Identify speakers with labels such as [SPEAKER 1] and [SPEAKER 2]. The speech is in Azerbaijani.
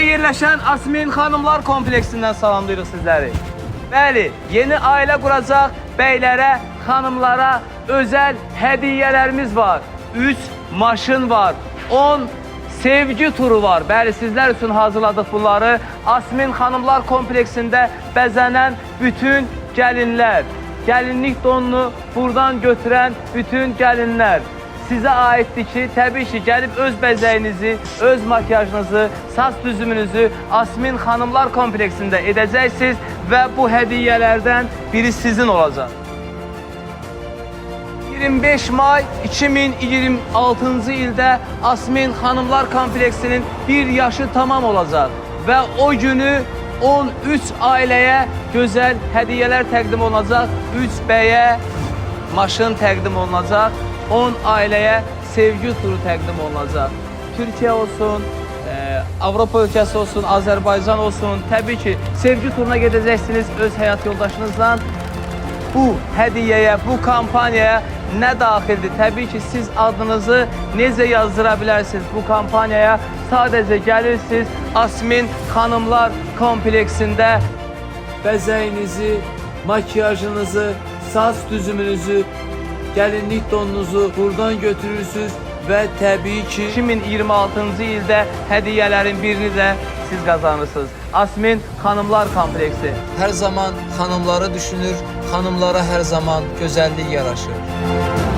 [SPEAKER 1] yerləşən Asmin Xanımlar kompleksindən salamlayırıq sizləri. Bəli, yeni ailə quracaq bəylərə, xanımlara özəl hədiyyələrimiz var. 3 maşın var, 10 sevgi turu var. Bəli, sizlər üçün hazırladıq bunları. Asmin Xanımlar kompleksində bəzənən bütün gəlinlər, gəlinlik donunu buradan götürən bütün gəlinlər sizə aiddir ki, təbii ki, gəlib öz bəzəyinizi, öz makyajınızı, saç düzümünüzü Asmin Xanımlar kompleksində edəcəksiniz və bu hədiyyələrdən biri sizin olacaq. 25 may 2026-cı ildə Asmin Xanımlar kompleksinin bir yaşı tamam olacaq və o günü 13 ailəyə gözəl hədiyyələr təqdim olunacaq, 3 bəyə maşın təqdim olunacaq, 10 ailəyə sevgi turu təqdim olunacaq. Türkiyə olsun, Avropa ölkəsi olsun, Azərbaycan olsun. Təbii ki, sevgi turuna gedəcəksiniz öz həyat yoldaşınızla. Bu hədiyyəyə, bu kampaniyaya nə daxildir? Təbii ki, siz adınızı necə yazdıra bilərsiniz bu kampaniyaya? Sadəcə gəlirsiniz Asmin Xanımlar kompleksində bəzəyinizi, makyajınızı, saç düzümünüzü, gəlinlik donunuzu buradan götürürsünüz və təbii ki 2026-cı ildə hədiyyələrin birini də siz qazanırsınız. Asmin Xanımlar kompleksi.
[SPEAKER 2] Hər zaman xanımları düşünür, xanımlara hər zaman gözəllik yaraşır.